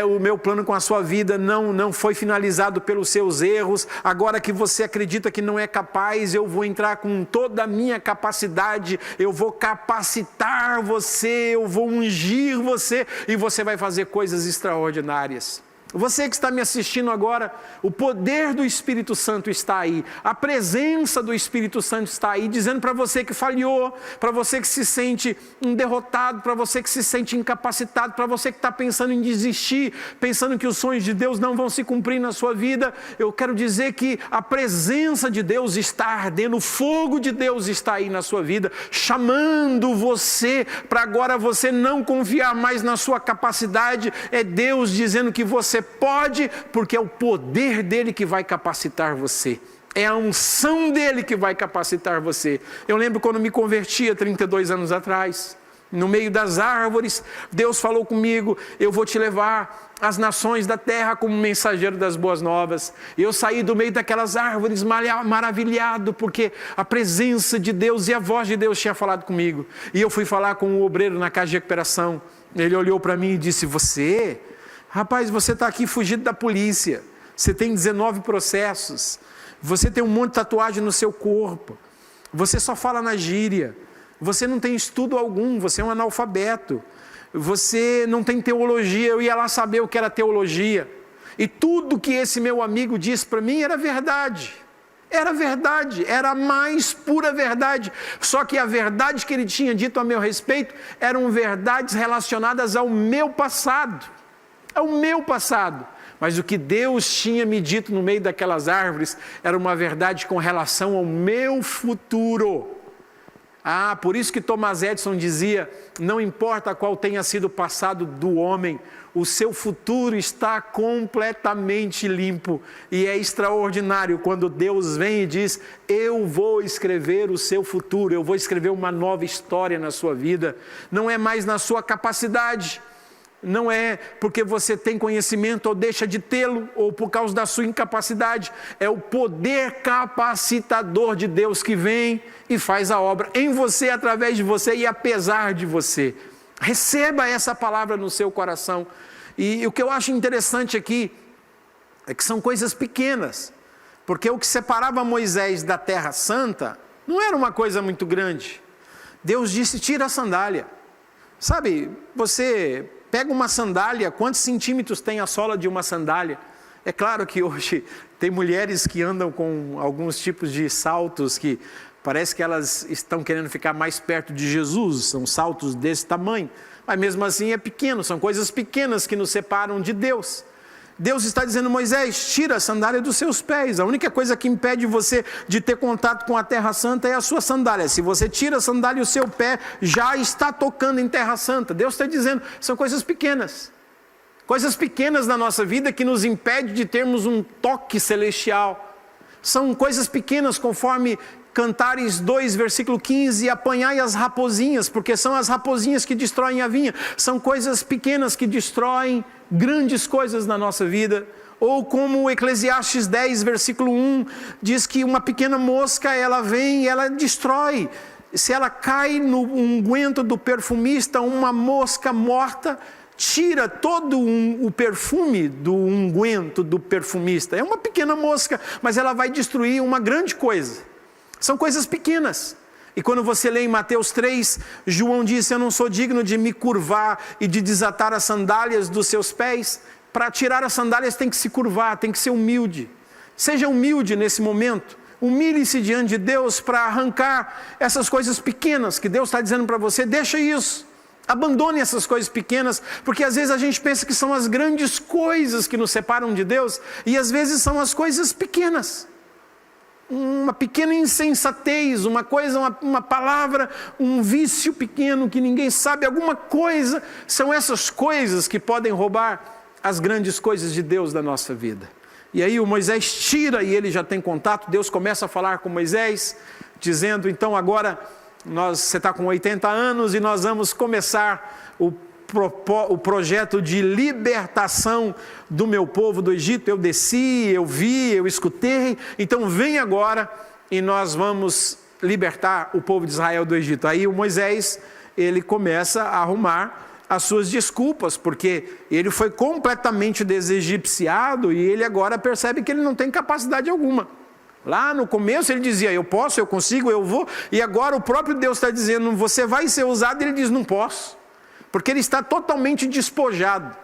o meu plano com a sua vida não foi finalizado pelos seus erros. Agora que você acredita que não é capaz, eu vou entrar com toda a minha capacidade, eu vou capacitar você, eu vou ungir você e você vai fazer coisas extraordinárias. Você que está me assistindo agora, o poder do Espírito Santo está aí, a presença do Espírito Santo está aí, dizendo para você que falhou, para você que se sente derrotado, para você que se sente incapacitado, para você que está pensando em desistir, pensando que os sonhos de Deus não vão se cumprir na sua vida. Eu quero dizer que a presença de Deus está ardendo, o fogo de Deus está aí na sua vida, chamando você para agora você não confiar mais na sua capacidade. É Deus dizendo que você pode, porque é o poder dele que vai capacitar você. É a unção dele que vai capacitar você. Eu lembro quando me converti há 32 anos atrás, no meio das árvores, Deus falou comigo, eu vou te levar às nações da terra como mensageiro das boas novas. Eu saí do meio daquelas árvores maravilhado, porque a presença de Deus e a voz de Deus tinha falado comigo. E eu fui falar com o obreiro na casa de recuperação. Ele olhou para mim e disse, rapaz, você está aqui fugido da polícia, você tem 19 processos, você tem um monte de tatuagem no seu corpo, você só fala na gíria, você não tem estudo algum, você é um analfabeto, você não tem teologia. Eu ia lá saber o que era teologia, e tudo que esse meu amigo disse para mim era verdade, era a mais pura verdade, só que a verdade que ele tinha dito a meu respeito eram verdades relacionadas ao meu passado, mas o que Deus tinha me dito no meio daquelas árvores era uma verdade com relação ao meu futuro. Por isso que Thomas Edison dizia, não importa qual tenha sido o passado do homem, o seu futuro está completamente limpo, e é extraordinário quando Deus vem e diz, eu vou escrever o seu futuro, eu vou escrever uma nova história na sua vida. Não é mais na sua capacidade, não é porque você tem conhecimento ou deixa de tê-lo, ou por causa da sua incapacidade. É o poder capacitador de Deus que vem e faz a obra em você, através de você e apesar de você. Receba essa palavra no seu coração. E o que eu acho interessante aqui é que são coisas pequenas, porque o que separava Moisés da terra santa não era uma coisa muito grande. Deus disse, tira a sandália. Sabe, você pega uma sandália, quantos centímetros tem a sola de uma sandália? É claro que hoje tem mulheres que andam com alguns tipos de saltos que parece que elas estão querendo ficar mais perto de Jesus, são saltos desse tamanho, mas mesmo assim é pequeno, são coisas pequenas que nos separam de Deus. Deus está dizendo: Moisés, tira a sandália dos seus pés. A única coisa que impede você de ter contato com a Terra Santa é a sua sandália. Se você tira a sandália, o seu pé já está tocando em Terra Santa. Deus está dizendo, são coisas pequenas. Coisas pequenas na nossa vida que nos impedem de termos um toque celestial. São coisas pequenas, conforme Cantares 2, versículo 15, apanhai as raposinhas, porque são as raposinhas que destroem a vinha. São coisas pequenas que destroem grandes coisas na nossa vida. Ou como Eclesiastes 10, versículo 1, diz que uma pequena mosca, ela vem e ela destrói. Se ela cai no unguento do perfumista, uma mosca morta tira todo o perfume do unguento do perfumista. É uma pequena mosca, mas ela vai destruir uma grande coisa. São coisas pequenas. E quando você lê em Mateus 3, João disse: eu não sou digno de me curvar e de desatar as sandálias dos seus pés. Para tirar as sandálias tem que se curvar, tem que ser humilde. Seja humilde nesse momento. Humilhe-se diante de Deus para arrancar essas coisas pequenas que Deus está dizendo para você. Deixa isso. Abandone essas coisas pequenas, porque às vezes a gente pensa que são as grandes coisas que nos separam de Deus, e às vezes são as coisas pequenas. Uma pequena insensatez, uma coisa, uma palavra, um vício pequeno que ninguém sabe, alguma coisa, são essas coisas que podem roubar as grandes coisas de Deus da nossa vida. E aí o Moisés tira e ele já tem contato, Deus começa a falar com Moisés, dizendo: então agora você está com 80 anos e nós vamos começar o projeto de libertação do meu povo do Egito. Eu desci, eu vi, eu escutei, então vem agora e nós vamos libertar o povo de Israel do Egito. Aí o Moisés, ele começa a arrumar as suas desculpas, porque ele foi completamente desegipciado e ele agora percebe que ele não tem capacidade alguma. Lá no começo ele dizia: eu posso, eu consigo, eu vou, e agora o próprio Deus está dizendo: você vai ser usado, e ele diz: não posso. Porque ele está totalmente despojado.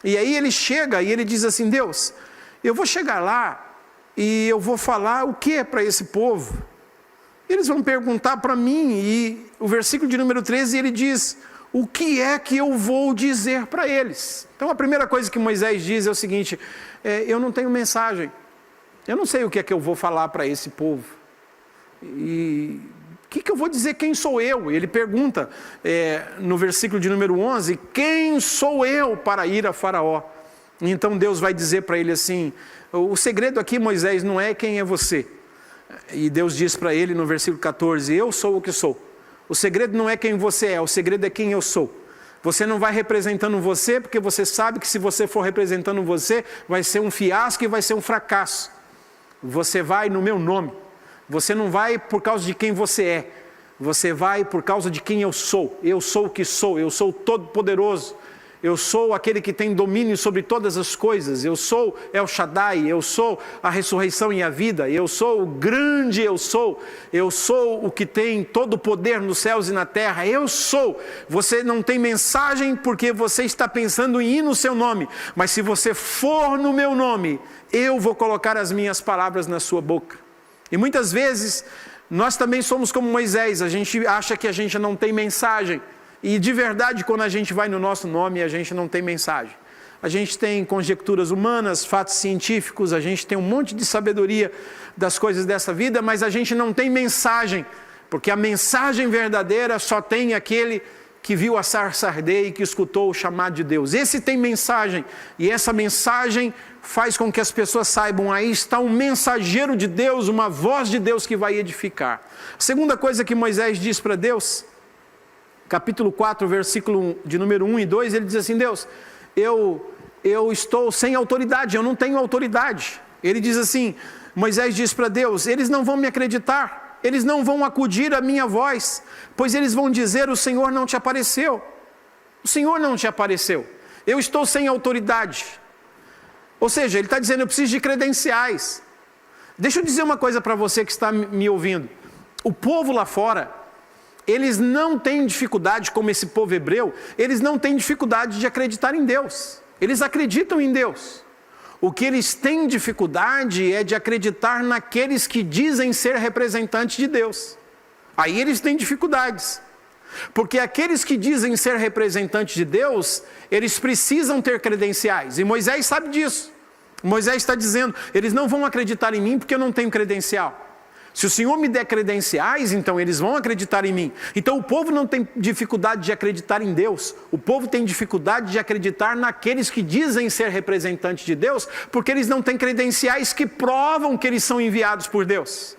E aí ele chega e ele diz assim: Deus, eu vou chegar lá e eu vou falar o que para esse povo? Eles vão perguntar para mim, e o versículo de número 13 ele diz: o que é que eu vou dizer para eles? Então a primeira coisa que Moisés diz é o seguinte: eu não tenho mensagem, eu não sei o que é que eu vou falar para esse povo. E o que eu vou dizer? Quem sou eu? Ele pergunta no versículo de número 11: quem sou eu para ir a Faraó? Então Deus vai dizer para ele assim: o segredo aqui, Moisés, não é quem é você. E Deus diz para ele no versículo 14: eu sou o que sou. O segredo não é quem você é, o segredo é quem eu sou. Você não vai representando você, porque você sabe que se você for representando você, vai ser um fiasco e vai ser um fracasso. Você vai no meu nome. Você não vai por causa de quem você é, você vai por causa de quem eu sou. Eu sou o que sou, eu sou o Todo-Poderoso, eu sou aquele que tem domínio sobre todas as coisas, eu sou El Shaddai, eu sou a ressurreição e a vida, eu sou o grande eu sou o que tem todo o poder nos céus e na terra, eu sou. Você não tem mensagem porque você está pensando em ir no seu nome, mas se você for no meu nome, eu vou colocar as minhas palavras na sua boca. E muitas vezes, nós também somos como Moisés, a gente acha que a gente não tem mensagem. E de verdade, quando a gente vai no nosso nome, a gente não tem mensagem. A gente tem conjecturas humanas, fatos científicos, a gente tem um monte de sabedoria das coisas dessa vida, mas a gente não tem mensagem. Porque a mensagem verdadeira só tem aquele que viu a sarça arder e que escutou o chamado de Deus. Esse tem mensagem, e essa mensagem faz com que as pessoas saibam: aí está um mensageiro de Deus, uma voz de Deus que vai edificar. A segunda coisa que Moisés diz para Deus, capítulo 4, versículo de número 1 e 2, ele diz assim: Deus, eu estou sem autoridade, eu não tenho autoridade. Ele diz assim, Moisés diz para Deus: eles não vão me acreditar, eles não vão acudir à minha voz, pois eles vão dizer: o Senhor não te apareceu. O Senhor não te apareceu. Eu estou sem autoridade. Ou seja, ele está dizendo: eu preciso de credenciais. Deixa eu dizer uma coisa para você que está me ouvindo. O povo lá fora, eles não têm dificuldade, como esse povo hebreu, eles não têm dificuldade de acreditar em Deus. Eles acreditam em Deus. O que eles têm dificuldade é de acreditar naqueles que dizem ser representantes de Deus. Aí eles têm dificuldades. Porque aqueles que dizem ser representantes de Deus, eles precisam ter credenciais. E Moisés sabe disso. Moisés está dizendo, eles não vão acreditar em mim porque eu não tenho credencial. Se o Senhor me der credenciais, então eles vão acreditar em mim. Então o povo não tem dificuldade de acreditar em Deus. O povo tem dificuldade de acreditar naqueles que dizem ser representantes de Deus, porque eles não têm credenciais que provam que eles são enviados por Deus.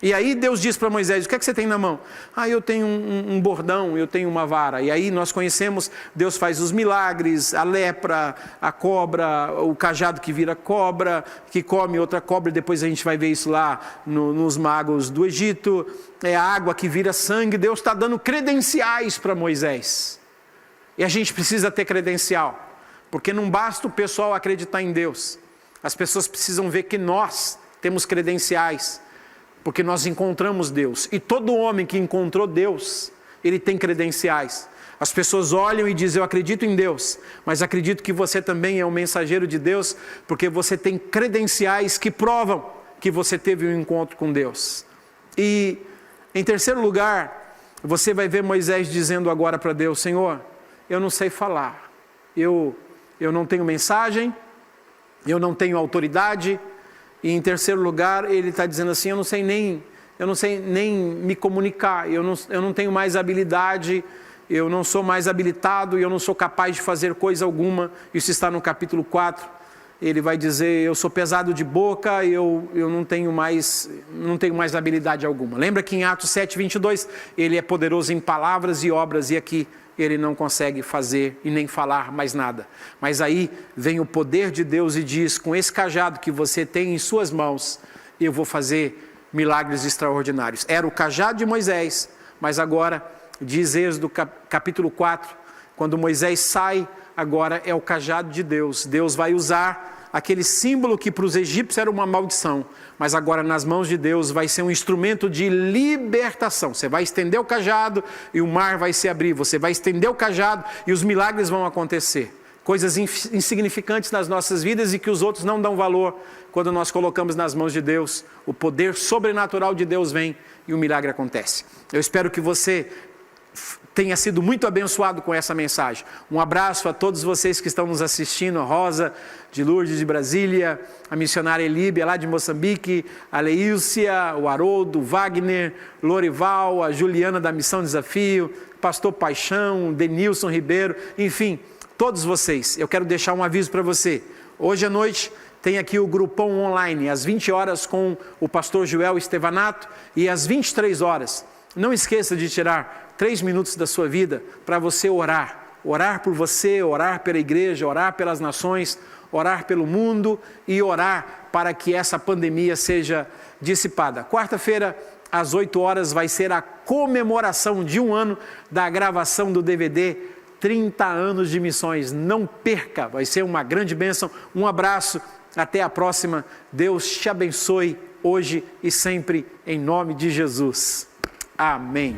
E aí Deus diz para Moisés, o que é que você tem na mão? Eu tenho um bordão, eu tenho uma vara. E aí nós conhecemos, Deus faz os milagres, a lepra, a cobra, o cajado que vira cobra, que come outra cobra, e depois a gente vai ver isso lá nos magos do Egito, é a água que vira sangue. Deus está dando credenciais para Moisés. E a gente precisa ter credencial, porque não basta o pessoal acreditar em Deus. As pessoas precisam ver que nós temos credenciais, porque nós encontramos Deus. E todo homem que encontrou Deus, ele tem credenciais. As pessoas olham e dizem, eu acredito em Deus, mas acredito que você também é um mensageiro de Deus, porque você tem credenciais que provam que você teve um encontro com Deus. E, em terceiro lugar, você vai ver Moisés dizendo agora para Deus, Senhor, eu não sei falar, eu não tenho mensagem, eu não tenho autoridade. E em terceiro lugar, ele está dizendo assim, eu não sei nem me comunicar, eu não tenho mais habilidade, eu não sou mais habilitado e eu não sou capaz de fazer coisa alguma. Isso está no capítulo 4. Ele vai dizer, eu sou pesado de boca, eu não tenho mais habilidade alguma. Lembra que em Atos 7:22, ele é poderoso em palavras e obras, e aqui ele não consegue fazer e nem falar mais nada. Mas aí vem o poder de Deus e diz, com esse cajado que você tem em suas mãos, eu vou fazer milagres extraordinários. Era o cajado de Moisés, mas agora, diz Êxodo capítulo 4, quando Moisés sai, agora é o cajado de Deus. Deus vai usar aquele símbolo que para os egípcios era uma maldição, mas agora nas mãos de Deus vai ser um instrumento de libertação. Você vai estender o cajado e o mar vai se abrir, você vai estender o cajado e os milagres vão acontecer. Coisas insignificantes nas nossas vidas e que os outros não dão valor, quando nós colocamos nas mãos de Deus, o poder sobrenatural de Deus vem e o milagre acontece. Eu espero que você tenha sido muito abençoado com essa mensagem. Um abraço a todos vocês que estão nos assistindo, a Rosa de Lourdes de Brasília, a missionária Elíbia lá de Moçambique, a Leílcia, o Haroldo, o Wagner, Lorival, a Juliana da Missão Desafio, Pastor Paixão, Denilson Ribeiro, enfim, todos vocês. Eu quero deixar um aviso para você. Hoje à noite tem aqui o grupão online, às 20 horas com o pastor Joel Estevanato e às 23 horas. Não esqueça de tirar 3 minutos da sua vida para você orar. Orar por você, orar pela igreja, orar pelas nações, orar pelo mundo e orar para que essa pandemia seja dissipada. Quarta-feira, às 8 horas, vai ser a comemoração de 1 ano da gravação do DVD 30 anos de missões. Não perca, vai ser uma grande bênção. Um abraço, até a próxima. Deus te abençoe hoje e sempre, em nome de Jesus. Amém.